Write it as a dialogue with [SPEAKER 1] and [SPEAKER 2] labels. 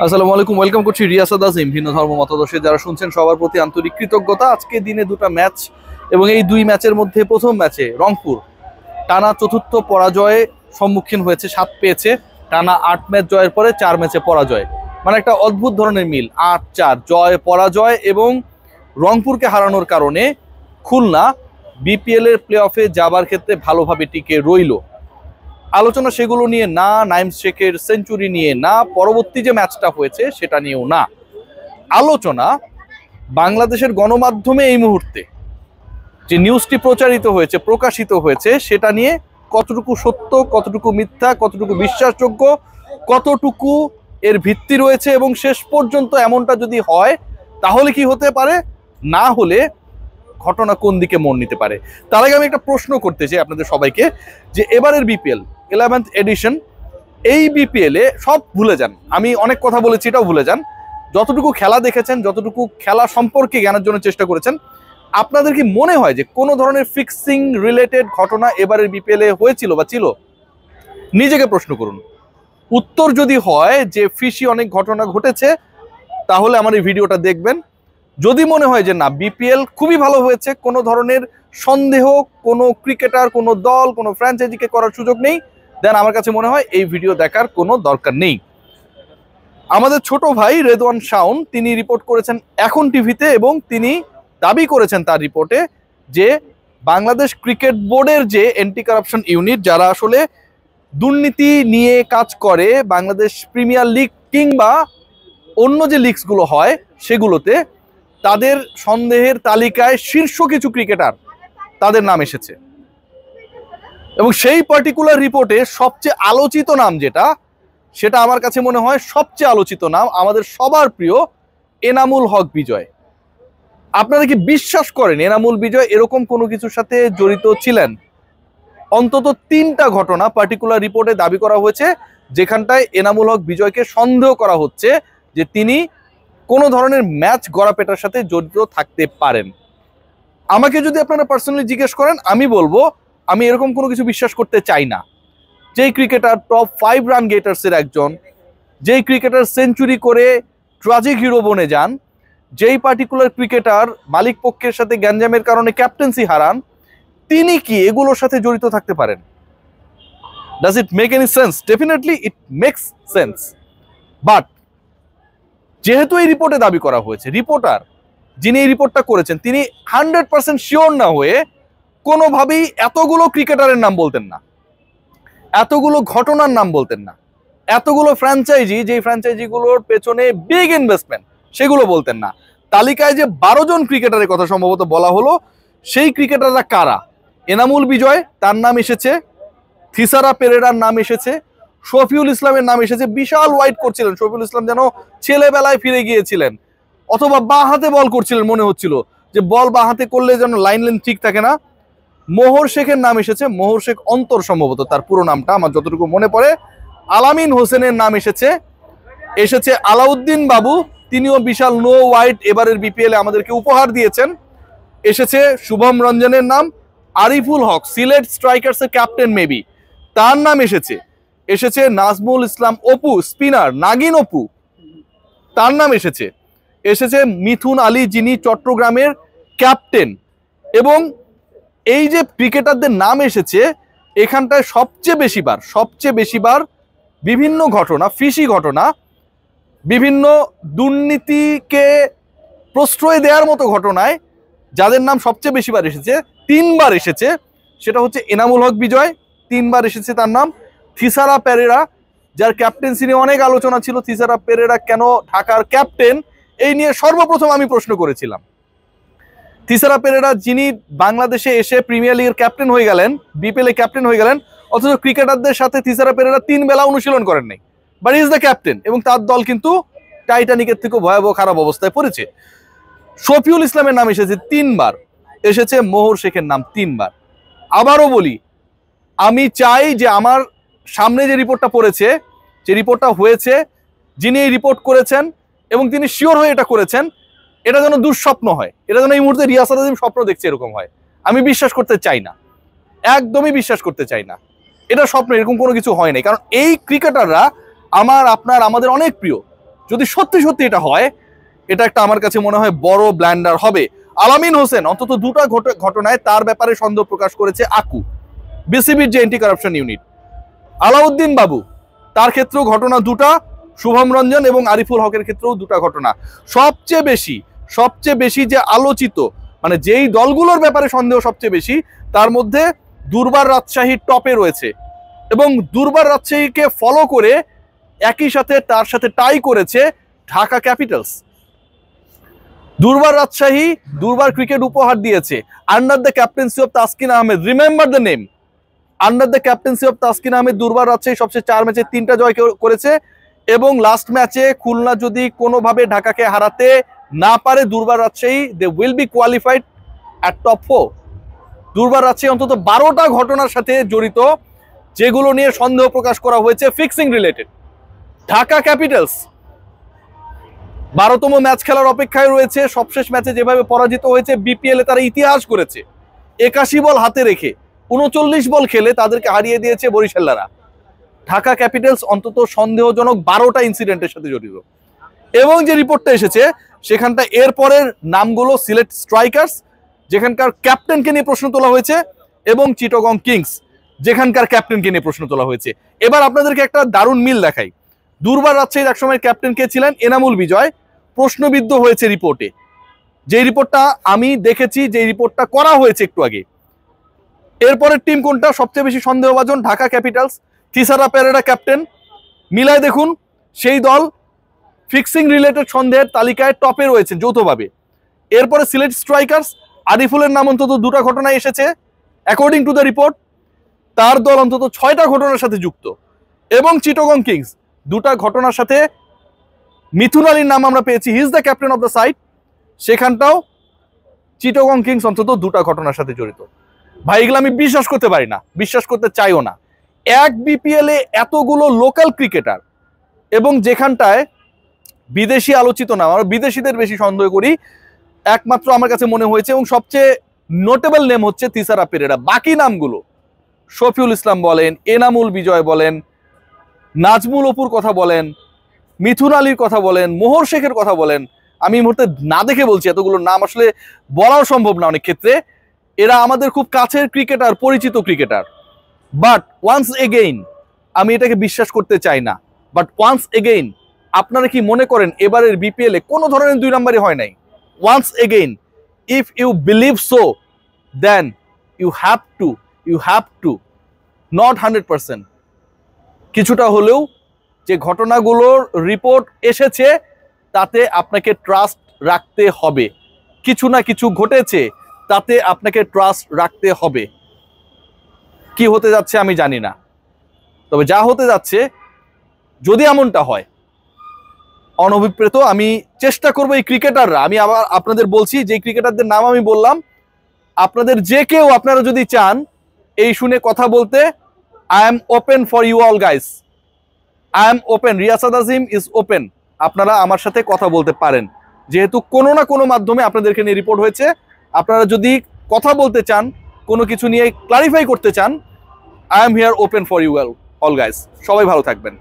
[SPEAKER 1] আসসালামু আলাইকুম, ওয়েলকাম করছি রিয়াসাদ আজিম। ভিন্ন ধর্ম মতাদর্শে যারা শুনছেন সবার প্রতি আন্তরিক কৃতজ্ঞতা। আজকে দিনে দুটো ম্যাচ এবং এই দুই ম্যাচের মধ্যে প্রথম ম্যাচে রংপুর টানা চতুর্থ পরাজয়ে সম্মুখীন হয়েছে, 7 পেয়েছে। টানা 8 ম্যাচ জয়ের পরে 4 ম্যাচে পরাজয়, মানে একটা অদ্ভুত ধরনের মিল। 8-4 জয় পরাজয় এবং রংপুরকে হারানোর কারণে খুলনা বিপিএল এর প্লে অফে যাবার ক্ষেত্রে ভালোভাবে টিকে রইল। আলোচনা সেগুলো নিয়ে না, নাইম শেখের সেঞ্চুরি নিয়ে না, পরবর্তী যে ম্যাচটা হয়েছে সেটা নিয়েও না। আলোচনা বাংলাদেশের গণমাধ্যমে এই মুহূর্তে যে নিউজটি প্রচারিত হয়েছে, প্রকাশিত হয়েছে, সেটা নিয়ে কতটুকু সত্য, কতটুকু মিথ্যা, কতটুকু বিশ্বাসযোগ্য, কতটুকু এর ভিত্তি রয়েছে এবং শেষ পর্যন্ত এমনটা যদি হয় তাহলে কি হতে পারে, না হলে ঘটনা কোন দিকে মন নিতে পারে। তার আগে আমি একটা প্রশ্ন করতে চাই আপনাদের সবাইকে, যে এবারের বিপিএল 11th এডিশন, এই বিপিএল এ সব ভুলে যান, আমি অনেক কথা বলেছি এটাও ভুলে যান। যতটুকু খেলা দেখেছেন, যতটুকু খেলা সম্পর্কে জ্ঞানের জন্য চেষ্টা করেছেন, আপনাদের কি মনে হয় যে কোনো ধরনের ফিক্সিং রিলেটেড ঘটনা এবারের বিপিএল এ হয়েছিল বা ছিল? নিজেকে প্রশ্ন করুন। উত্তর যদি হয় যে ফিশি অনেক ঘটনা ঘটেছে, তাহলে আমার এই ভিডিওটা দেখবেন। যদি মনে হয় যে না, বিপিএল খুবই ভালো হয়েছে, কোনো ধরনের সন্দেহ কোনো ক্রিকেটার, কোনো দল, কোনো ফ্র্যাঞ্চাইজিকে করার সুযোগ নেই, দেন আমার কাছে মনে হয় এই ভিডিও দেখার কোনো দরকার নেই। আমাদের ছোট ভাই রেদওয়ান শাওন তিনি রিপোর্ট করেছেন এখন টিভিতে এবং তিনি দাবি করেছেন তার রিপোর্টে যে বাংলাদেশ ক্রিকেট বোর্ডের যে অ্যান্টি কারাপশন ইউনিট, যারা আসলে দুর্নীতি নিয়ে কাজ করে, বাংলাদেশ প্রিমিয়ার লিগ কিংবা অন্য যে লিগসগুলো হয় সেগুলোতে, তাদের সন্দেহের তালিকায় শীর্ষ কিছু ক্রিকেটার তাদের নাম এসেছে। এবং সেই পার্টিকুলার রিপোর্টে সবচেয়ে আলোচিত নাম যেটা, সেটা আমার কাছে মনে হয় সবচেয়ে আলোচিত নাম আমাদের সবার প্রিয় এনামুল হক বিজয়। আপনারা কি বিশ্বাস করেন এনামুল বিজয় এরকম কোনো কিছুর সাথে জড়িত ছিলেন? অন্তত 3টা ঘটনা পার্টিকুলার রিপোর্টে দাবি করা হয়েছে যেখানটায় এনামুল হক বিজয়কে সন্দেহ করা হচ্ছে যে তিনি কোনো ধরনের ম্যাচ গড়াপেটার সাথে জড়িত থাকতে পারেন। আমাকে যদি আপনারা পার্সোনালি জিজ্ঞেস করেন, আমি বলবো আমি এরকম কোনো কিছু বিশ্বাস করতে চাই না। যেই ক্রিকেটার টপ 5 রান গেটার্সের একজন, যেই ক্রিকেটার সেঞ্চুরি করে ট্রাজিক হিরো বনে যান, যেই পার্টিকুলার ক্রিকেটার মালিক পক্ষের সাথে গ্যাঞ্জামের কারণে ক্যাপ্টেন্সি হারান, তিনি কি এগুলোর সাথে জড়িত থাকতে পারেন? Does it make any sense? Definitely it makes sense. But যেহেতু এই রিপোর্টে দাবি করা হয়েছে, রিপোর্টার যিনি এই রিপোর্টটা করেছেন তিনি 100% শিওর না হয়ে কোনোভাবেই এতগুলো ক্রিকেটারের নাম বলতেন না, এতগুলো ঘটনার নাম বলতেন না, এতগুলো ফ্র্যাঞ্চাইজি, যেই ফ্র্যাঞ্চাইজিগুলোর পেছনে বিগ ইনভেস্টমেন্ট, সেগুলো বলতেন না। তালিকায় যে 12 জন ক্রিকেটারের কথা সম্ভবত বলা হলো, সেই ক্রিকেটাররা কারা? এনামুল বিজয়, তার নাম এসেছে। থিসারা পেরেরার নাম এসেছে। শফিউল ইসলামের নাম এসেছে। বিশাল ওয়াইড করছিলেন শফিউল ইসলাম, যেন ছেলেবেলায় ফিরে গিয়েছিলেন, অথবা বাঁ হাতে বল করছিলেন, মনে হচ্ছিল যে বল বাঁ হাতে করলে যেন লাইন ঠিক থাকে না। মোহর শেখের নাম এসেছে, মোহর শেখ অন্তর সম্ভবত তার পুরো নামটা, আমার যতটুকু মনে পড়ে। আলামিন হোসেনের নাম এসেছে আলাউদ্দিন বাবু, তিনিও বিশাল নো ওয়াইড এবারের বিপিএল এ আমাদেরকে উপহার দিয়েছেন। এসেছে শুভম রঞ্জনের নাম। আরিফুল হক, সিলেট স্ট্রাইকার্স এর ক্যাপ্টেন মেবি, তার নাম এসেছে নাজমুল ইসলাম অপু, স্পিনার নাগিন অপু, তার নাম এসেছে মিথুন আলী, যিনি চট্টগ্রামের ক্যাপ্টেন। এবং এই যে ক্রিকেটারদের নাম এসেছে, এখানটায় সবচেয়ে বেশিবার বিভিন্ন ঘটনা, ফিশি ঘটনা, বিভিন্ন দুর্নীতিকে প্রশ্রয় দেওয়ার মতো ঘটনায় যাদের নাম সবচেয়ে বেশিবার এসেছে, 3বার এসেছে, সেটা হচ্ছে এনামুল হক বিজয়, 3বার এসেছে তার নাম। থিসারা পেরেরা, যার ক্যাপ্টেন্সি নিয়ে অনেক আলোচনা ছিল, থিসারা পেরেরা কেন ঢাকার ক্যাপ্টেন, এই নিয়ে সর্বপ্রথম আমি প্রশ্ন করেছিলাম। থিসারা পেরেরা যিনি বাংলাদেশে এসে প্রিমিয়ার লিগের ক্যাপ্টেন হয়ে গেলেন, বিপিএল এ ক্যাপ্টেন হয়ে গেলেন, অথচ ক্রিকেটারদের সাথে থিসারা পেরেরা 3 বেলা অনুশীলন করেন নাই, বাট ইজ দ্য ক্যাপ্টেন, এবং তার দল কিন্তু টাইটানিকের থেকেও ভয়াবহ খারাপ অবস্থায় পড়েছে। শফিউল ইসলামের নাম এসেছে 3বার, এসেছে মোহর শেখের নাম 3বার। আবারও বলি, আমি চাই যে আমার সামনে যে রিপোর্টটা পড়েছে, যে রিপোর্টটা হয়েছে, যিনি এই রিপোর্ট করেছেন এবং তিনি শিওর হয়ে এটা করেছেন, এটা যেন দুঃস্বপ্ন হয়, এটা যেন এই মুহূর্তে রিয়াসাদ আজিম স্বপ্ন দেখছে এরকম হয়। আমি বিশ্বাস করতে চাই না, একদমই বিশ্বাস করতে চাই না এটা স্বপ্ন, এরকম কোনো কিছু হয় নাই। কারণ এই ক্রিকেটাররা আমার, আপনার, আমাদের অনেক প্রিয়, যদি সত্যি সত্যি এটা হয়, এটা একটা আমার কাছে মনে হয় বড় ব্ল্যান্ডার হবে। আলামিন হোসেন অন্তত দুটা ঘটনায় তার ব্যাপারে সন্দেহ প্রকাশ করেছে আকু, বিসিবির যে অ্যান্টি কারাপশন ইউনিট। আলাউদ্দিন বাবু, তার ক্ষেত্রেও ঘটনা দুটা, শুভম রঞ্জন এবং আরিফুল হকের ক্ষেত্রেও দুটা ঘটনা। সবচেয়ে বেশি যে আলোচিত, মানে যেই দলগুলোর ব্যাপারে সন্দেহ সবচেয়ে বেশি, তার মধ্যে দুর্বার রাজশাহী টপে রয়েছে, এবং দুর্বার রাজশাহীকে ফলো করে একই সাথে তার সাথে টাই করেছে ঢাকা ক্যাপিটালস। দুর্বার রাজশাহী দুর্বার ক্রিকেট উপহার দিয়েছে under the captaincy of Taskin Ahmed. Remember the name, under the captaincy of Taskin Ahmed দুর্বার রাজশাহী সবচেয়ে 4 ম্যাচে 3টা জয় করেছে, এবং লাস্ট ম্যাচে খুলনা যদি কোনোভাবে ঢাকাকে হারাতে না পারে Durbar Rajshahi, they will be qualified at top 4। Durbar Rajshahi অন্তত 12টা ঘটনার সাথে জড়িত, যেগুলো নিয়ে সন্দেহ প্রকাশ করা হয়েছে ফিক্সিং রিলেটেড। ঢাকা ক্যাপিটালস 12তম ম্যাচ খেলার অপেক্ষায় রয়েছে। সবশেষ ম্যাচে যেভাবে পরাজিত হয়েছে, বিপিএল এ তারা ইতিহাস করেছে। 81 বল হাতে রেখে 39 বল খেলে তাদেরকে হারিয়ে দিয়েছে বরিশাল্লারা। ঢাকা ক্যাপিটালস অন্তত সন্দেহজনক 12টা ইনসিডেন্টের সাথে জড়িত, এবং যে রিপোর্টটা এসেছে সেখানটা এরপরের নামগুলো সিলেট স্ট্রাইকার্স, যেখানকার ক্যাপ্টেনকে নিয়ে প্রশ্ন তোলা হয়েছে, এবং চিটাগং কিংস, যেখানকার ক্যাপ্টেনকে নিয়ে প্রশ্ন তোলা হয়েছে। এবার আপনাদেরকে একটা দারুণ মিল দেখাই। দুর্বার রাজশাহীর একসময় ক্যাপ্টেন কে ছিলেন? এনামুল বিজয়। প্রশ্নবিদ্ধ হয়েছে রিপোর্টে, যে রিপোর্টটা আমি দেখেছি, যে রিপোর্টটা করা হয়েছে একটু আগে। এরপরের টিম কোনটা সবচেয়ে বেশি সন্দেহভাজন? ঢাকা ক্যাপিটালস। থিসারা পেরেরা ক্যাপ্টেন, মিলায় দেখুন সেই দল ফিক্সিং রিলেটেড সন্দেহের তালিকায় টপে রয়েছে যৌথভাবে। এরপরে সিলেট স্ট্রাইকার্স, আরিফুলের নাম অন্তত 2টা ঘটনায় এসেছে অ্যাকর্ডিং টু দ্য রিপোর্ট, তার দল অন্তত 6টা ঘটনার সাথে যুক্ত, এবং চিটাগং কিংস 2টা ঘটনার সাথে মিথুন আলীর নাম আমরা পেয়েছি, he is the captain of the side, সেখানটাও চিটাগং কিংস অন্তত 2টা ঘটনার সাথে জড়িত। ভাই এগুলো আমি বিশ্বাস করতে পারি না, বিশ্বাস করতে চাইও না। এক বিপিএল এ এতগুলো লোকাল ক্রিকেটার, এবং যেখানটায় বিদেশি আলোচিত না, আমরা বিদেশিদের বেশি সন্দেহ করি, একমাত্র আমার কাছে মনে হয়েছে, এবং সবচেয়ে নোটেবল নেম হচ্ছে থিসারা পেরেরা। বাকি নামগুলো শফিউল ইসলাম বলেন, এনামুল বিজয় বলেন, নাজমুল অপুর কথা বলেন, মিথুন আলীর কথা বলেন, মোহর শেখের কথা বলেন, আমি এই মুহূর্তে না দেখে বলছি, এতগুলো নাম আসলে বলাও সম্ভব না অনেক ক্ষেত্রে। এরা আমাদের খুব কাছের ক্রিকেটার, পরিচিত ক্রিকেটার, বাট ওয়ান্স এগেইন আমি এটাকে বিশ্বাস করতে চাই না। বাট ওয়ান্স এগেইন, আপনারা কি মনে করেন এবারের বিপিএল এ কোনো ধরনের 2 নম্বরই হয় নাই? Once again, if you believe so, then you have to not 100%, কিছুটা হলেও যে ঘটনাগুলোর রিপোর্ট এসেছে তাতে আপনাকে ট্রাস্ট রাখতে হবে। কিছু না কিছু ঘটেছে, তাতে আপনাকে ট্রাস্ট রাখতে হবে। কি হতে যাচ্ছে আমি জানি না, তবে যা হতে যাচ্ছে, যদি এমনটা হয়, অনভিপ্রেত আমি চেষ্টা করবো এই ক্রিকেটাররা, আমি আবার আপনাদের বলছি যে ক্রিকেটারদের নাম আমি বললাম, আপনাদের যে কেউ আপনারা যদি চান এই শুনে কথা বলতে, I am open for you all guys, I am open, Riasat Azim is open. আপনারা আমার সাথে কথা বলতে পারেন, যেহেতু কোনো না কোনো মাধ্যমে আপনাদেরকে নিয়ে রিপোর্ট হয়েছে। আপনারা যদি কথা বলতে চান, কোনো কিছু নিয়ে ক্লারিফাই করতে চান, I am here open for you all guys. সবাই ভালো থাকবেন।